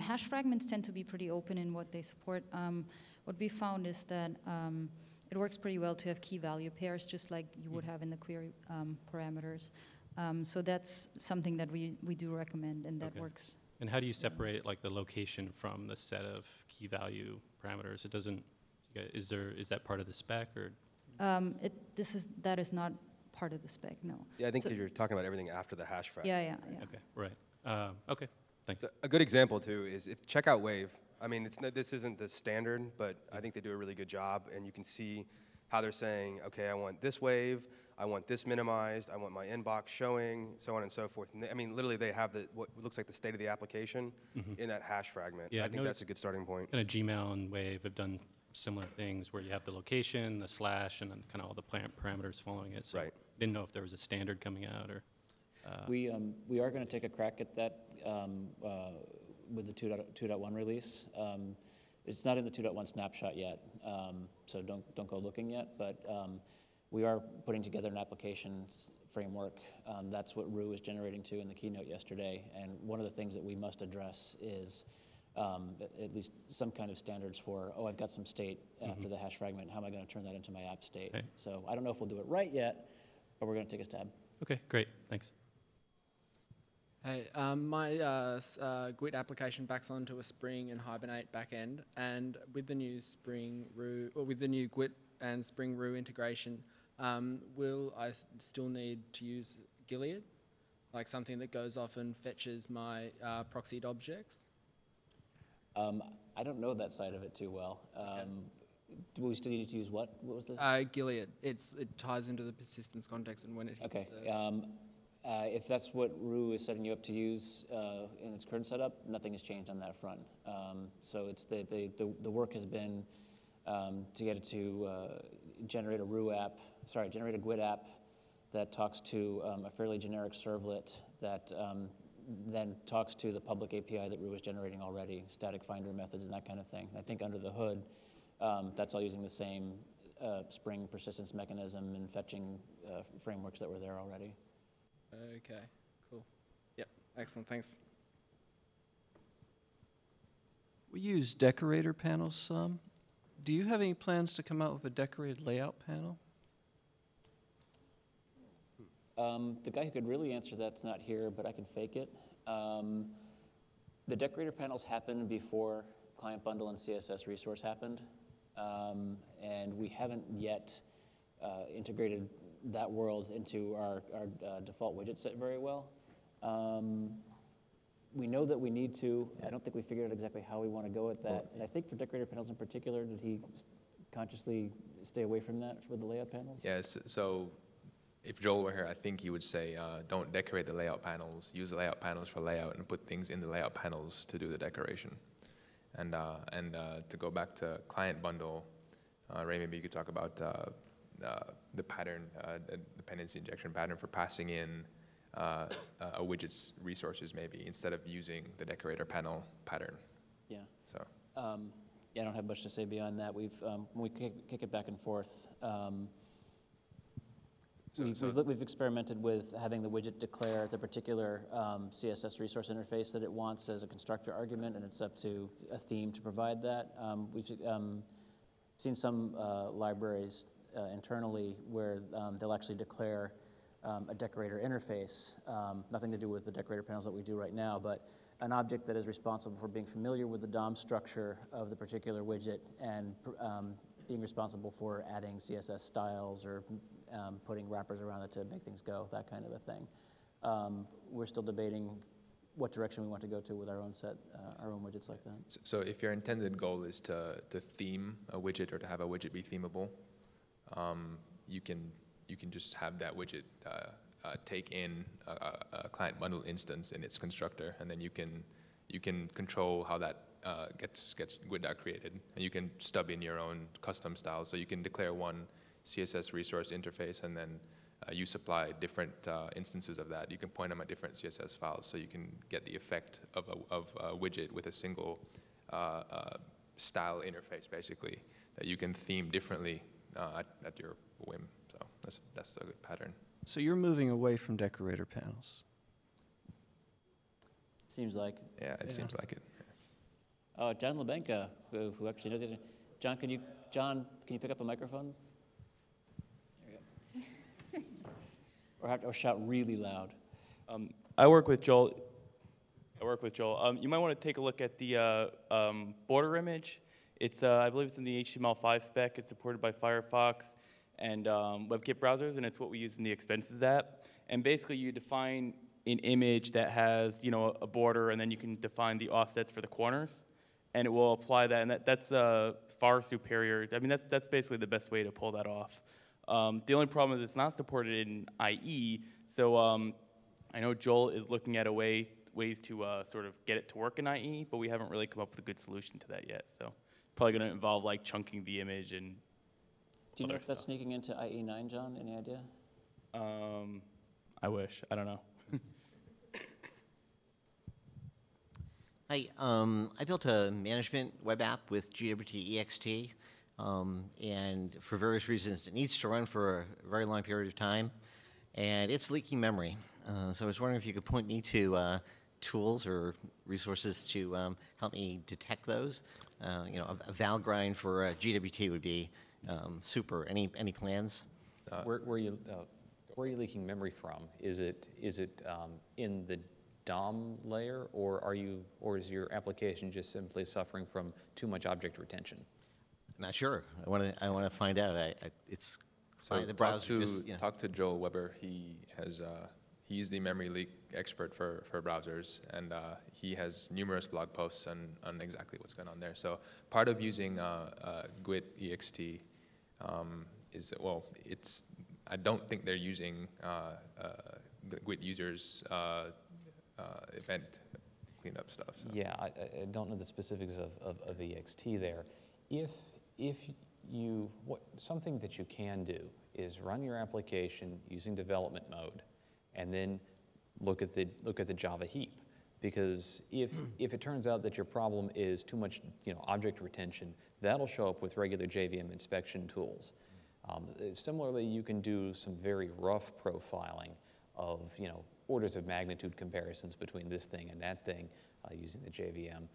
Hash fragments tend to be pretty open in what they support. What we found is that it works pretty well to have key value pairs, just like you would have in the query parameters. So that's something that we do recommend, and that works. And how do you separate like the location from the set of key value parameters? It doesn't. Is that part of the spec or? That is not part of the spec. No. Yeah, I think that you're talking about everything after the hash fragment. Yeah. Okay. Right. Okay. Thanks. So a good example too is if checkout wave. I mean, this isn't the standard, but I think they do a really good job, and you can see how they're saying, okay, I want this wave, I want this minimized, I want my inbox showing, so on and so forth. And I mean, literally, they have what looks like the state of the application in that hash fragment. Yeah, I think that's a good starting point. Kind of Gmail and Wave have done similar things where you have the location, the slash, and then kind of all the parameters following it. So right. Didn't know if there was a standard coming out or. We are going to take a crack at that with the 2.1 release. It's not in the 2.1 snapshot yet, so don't go looking yet. But we are putting together an application framework. That's what Rue was generating to in the keynote yesterday. And one of the things that we must address is at least some kind of standards for, I've got some state after the hash fragment. How am I going to turn that into my app state? Okay. So I don't know if we'll do it right yet, but we're going to take a stab. Okay, great. Thanks. Hey, my GWT application backs onto a Spring and Hibernate backend, and with the new GWT and Spring Rue integration, will I still need to use Gilead, like something that goes off and fetches my proxied objects? I don't know that side of it too well. Do we still need to use what? What was this? Gilead. It ties into the persistence context and when it hits. Okay. If that's what Rue is setting you up to use in its current setup, nothing has changed on that front. So it's the work has been to get it to generate a GWT app that talks to a fairly generic servlet that then talks to the public API that Rue is generating already, static finder methods and that kind of thing. I think under the hood, that's all using the same Spring persistence mechanism and fetching frameworks that were there already. Okay, cool. Yep, excellent, thanks. We use decorator panels some. Do you have any plans to come out with a decorated layout panel? The guy who could really answer that's not here, but I can fake it. The decorator panels happened before Client Bundle and CSS Resource happened, and we haven't yet integrated that world into our default widget set very well. We know that we need to. I don't think we figured out exactly how we want to go at that. And I think for decorator panels in particular, did he consciously stay away from that for the layout panels? Yes, so if Joel were here, I think he would say, don't decorate the layout panels, use the layout panels for layout and put things in the layout panels to do the decoration. And to go back to client bundle, Ray, maybe you could talk about the pattern, dependency injection pattern for passing in a widget's resources maybe instead of using the decorator panel pattern. Yeah. So. Yeah, I don't have much to say beyond that. We've when we kick it back and forth. We've experimented with having the widget declare the particular CSS resource interface that it wants as a constructor argument, and it's up to a theme to provide that. We've seen some libraries internally where they'll actually declare a decorator interface, nothing to do with the decorator panels that we do right now, but an object that is responsible for being familiar with the DOM structure of the particular widget and being responsible for adding CSS styles or putting wrappers around it to make things go, that kind of a thing. We're still debating what direction we want to go to with our own set, our own widgets like that. So if your intended goal is to theme a widget or to have a widget be themable, you can just have that widget take in a client bundle instance in its constructor, and then you can control how that gets GWT created, and you can stub in your own custom styles. So you can declare one CSS resource interface, and then you supply different instances of that. You can point them at different CSS files, so you can get the effect of a widget with a single style interface, basically, that you can theme differently at your whim. So that's a good pattern. So you're moving away from decorator panels. Seems like. Yeah, it seems like it. Oh, John Lebenka, who actually knows it. John, can you pick up a microphone? There you go. or shout really loud. I work with Joel. You might want to take a look at the border image. It's I believe it's in the HTML5 spec. It's supported by Firefox and WebKit browsers, and it's what we use in the expenses app. And basically, you define an image that has, you know, a border, and then you can define the offsets for the corners, and it will apply that, and that's far superior. I mean, that's basically the best way to pull that off. The only problem is it's not supported in IE, so I know Joel is looking at ways to sort of get it to work in IE, but we haven't really come up with a good solution to that yet. So probably going to involve like chunking the image and. Do you know if that's sneaking into IE9, John? Any idea? I wish. I don't know. Hi, I built a management web app with GWT EXT, and for various reasons, it needs to run for a very long period of time, and it's leaking memory. So I was wondering if you could point me to tools or resources to help me detect those. You know, a val grind for GWT would be super. Any plans? Where are you leaking memory from? Is it in the DOM layer, or is your application just simply suffering from too much object retention? Not sure. I want to find out. It's so the browser. Just, you know. Talk to Joel Weber. He's the memory leak expert for browsers, and he has numerous blog posts on exactly what's going on there. So part of using GWT EXT is that, well, I don't think they're using the GWT users event cleanup stuff. So. Yeah, I don't know the specifics of EXT there. Something that you can do is run your application using development mode, and then look at the Java heap. Because if it turns out that your problem is too much, you know, object retention, that'll show up with regular JVM inspection tools. Similarly, you can do some very rough profiling of, you know, orders of magnitude comparisons between this thing and that thing using the JVM.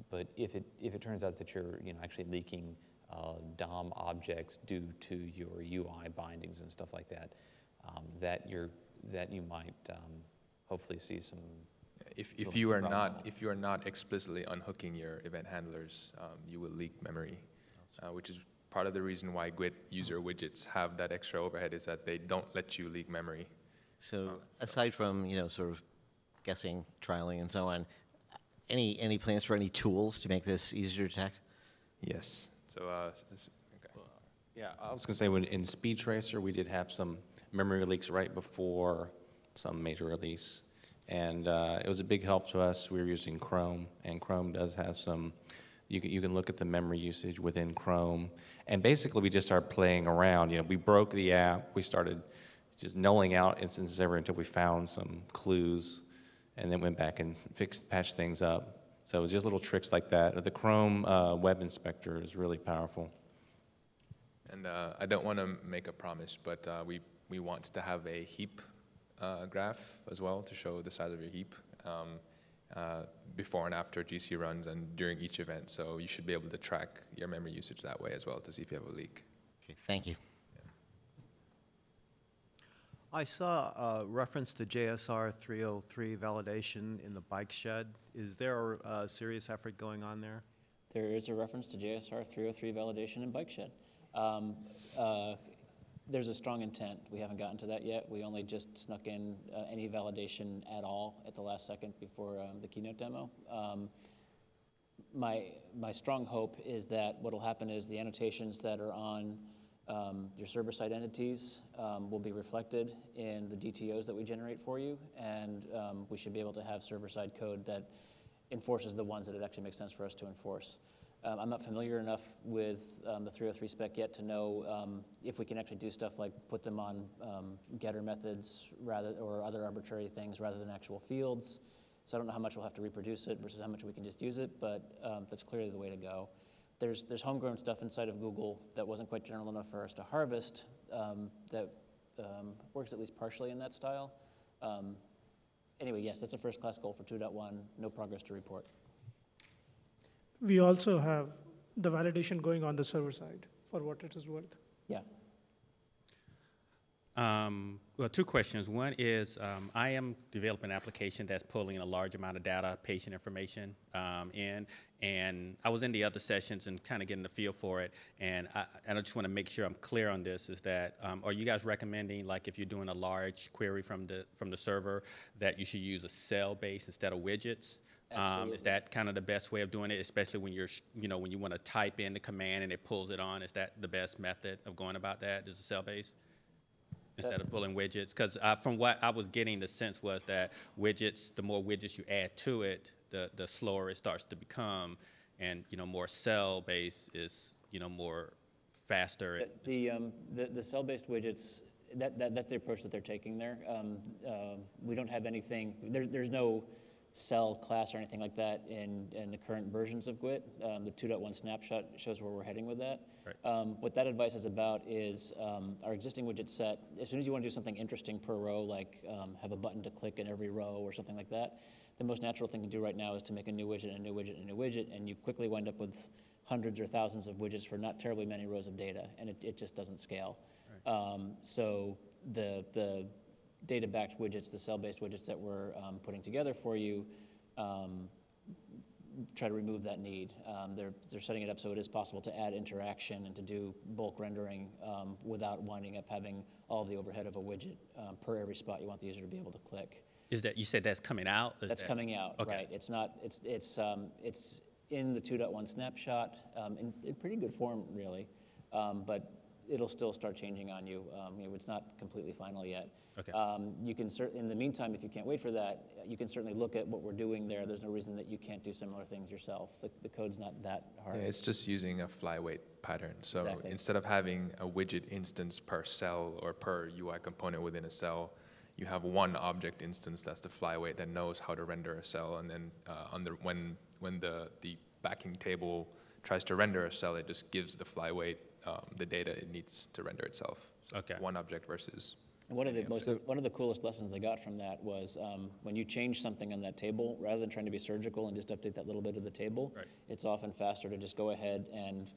But if it turns out that you're, you know, actually leaking DOM objects due to your UI bindings and stuff like that, that you might hopefully see some. If you are not explicitly unhooking your event handlers, you will leak memory, which is part of the reason why GWT user widgets have that extra overhead, is that they don't let you leak memory. So aside from, you know, sort of guessing, trialing, and so on, any plans for any tools to make this easier to detect? Yes. So okay. Yeah, I was going to say, in Speed Tracer, we did have some memory leaks right before some major release, and it was a big help to us. We were using Chrome, and Chrome does have some. You can look at the memory usage within Chrome, and basically we just started playing around. You know, we broke the app. We started just nulling out instances until we found some clues, and then went back and patched things up. So it was just little tricks like that. The Chrome web inspector is really powerful. And I don't want to make a promise, but we want to have a heap graph as well to show the size of your heap before and after GC runs and during each event. So you should be able to track your memory usage that way as well to see if you have a leak. Okay, thank you. I saw a reference to JSR 303 validation in the bike shed. Is there a serious effort going on there? There is a reference to JSR 303 validation in bike shed. There's a strong intent. We haven't gotten to that yet. We only just snuck in any validation at all at the last second before the keynote demo. My strong hope is that what will happen is the annotations that are on your server-side entities will be reflected in the DTOs that we generate for you, and we should be able to have server-side code that enforces the ones that it actually makes sense for us to enforce. I'm not familiar enough with the 303 spec yet to know if we can actually do stuff like put them on getter methods or other arbitrary things rather than actual fields. So I don't know how much we'll have to reproduce it versus how much we can just use it, but that's clearly the way to go. There's homegrown stuff inside of Google that wasn't quite general enough for us to harvest that works at least partially in that style. Anyway, yes, that's a first-class goal for 2.1. No progress to report. We also have the validation going on the server side, for what it is worth. Yeah. Well, two questions. One is I am developing an application that's pulling a large amount of data, patient information in, and I was in the other sessions and kind of getting the feel for it, and I just want to make sure I'm clear on this, is that are you guys recommending, like if you're doing a large query from the server, that you should use a cell base instead of widgets? Is that kind of the best way of doing it, especially when you're, when you want to type in the command and it pulls it on? Is that the best method of going about that, is a cell base? Instead of pulling widgets? Because from what I was getting, the sense was that widgets, the more widgets you add to it, the slower it starts to become, and more cell-based is more faster. The cell-based widgets, that's the approach that they're taking there. We don't have anything, there's no cell class or anything like that in the current versions of GWT. The 2.1 snapshot shows where we're heading with that. Right. What that advice is about is our existing widget set, as soon as you want to do something interesting per row, like have a button to click in every row or something like that, the most natural thing to do right now is to make a new widget, a new widget, a new widget, and you quickly wind up with hundreds or thousands of widgets for not terribly many rows of data, and it just doesn't scale. Right. So the data-backed widgets, the cell-based widgets that we're putting together for you, try to remove that need. They're setting it up so it is possible to add interaction and to do bulk rendering without winding up having all of the overhead of a widget per every spot you want the user to be able to click. Is that, you said that's coming out? That's coming out, okay. Right. It's not, it's in the 2.1 snapshot in pretty good form, really, but it'll still start changing on you. It's not completely final yet. Okay. You can in the meantime, if you can't wait for that, you can certainly look at what we're doing there. There's no reason that you can't do similar things yourself. The code's not that hard. Yeah, it's just using a flyweight pattern. So exactly. Instead of having a widget instance per cell or per UI component within a cell, you have one object instance that's the flyweight that knows how to render a cell, and then when the backing table tries to render a cell, it just gives the flyweight the data it needs to render itself. So okay. One object versus. One of the coolest lessons I got from that was when you change something on that table, rather than trying to be surgical and just update that little bit of the table, right. It's often faster to just go ahead and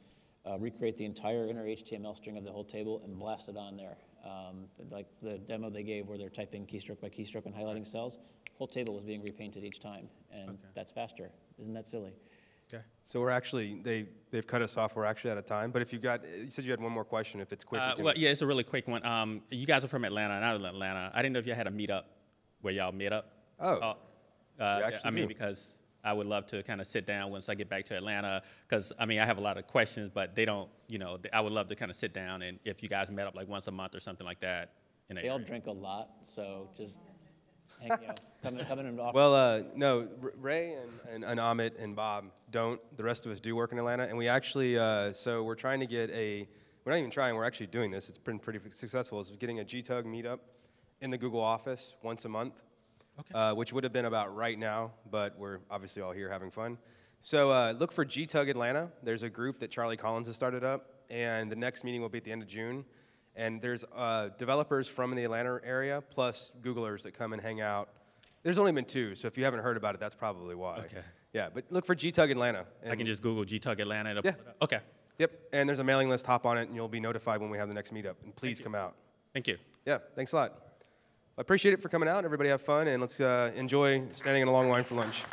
recreate the entire inner HTML string of the whole table and blast it on there. Like the demo they gave where they're typing keystroke by keystroke and highlighting cells, the whole table was being repainted each time, and that's faster. Isn't that silly? Okay. So we're actually, they've cut us off. We're actually out of time. But if you said you had one more question. If it's quick. Well, yeah, it's a really quick one. You guys are from Atlanta, and I'm in Atlanta. I didn't know if you had a meetup where y'all meet up. Oh. I mean, because I would love to kind of sit down once I get back to Atlanta, because I mean, I have a lot of questions, but they don't, I would love to kind of sit down, and if you guys met up like once a month or something like that. They all drink a lot, so just. Come in and offer. Well, no, Ray and Amit and Bob don't. The rest of us do work in Atlanta, and we actually, so we're trying to get we're not even trying, we're actually doing this. It's been pretty successful. It's getting a GTUG meetup in the Google office once a month, which would have been about right now, but we're obviously all here having fun. So look for GTUG Atlanta. There's a group that Charlie Collins has started up, and the next meeting will be at the end of June. And there's developers from the Atlanta area, plus Googlers that come and hang out. There's only been 2, so if you haven't heard about it, that's probably why. Okay. Yeah, but look for GTUG Atlanta. I can just Google GTUG Atlanta. And yeah. Okay. Yep, and there's a mailing list. Hop on it, and you'll be notified when we have the next meetup. And please come out. Thank you. Yeah, thanks a lot. I appreciate it for coming out. Everybody have fun, and let's enjoy standing in a long line for lunch.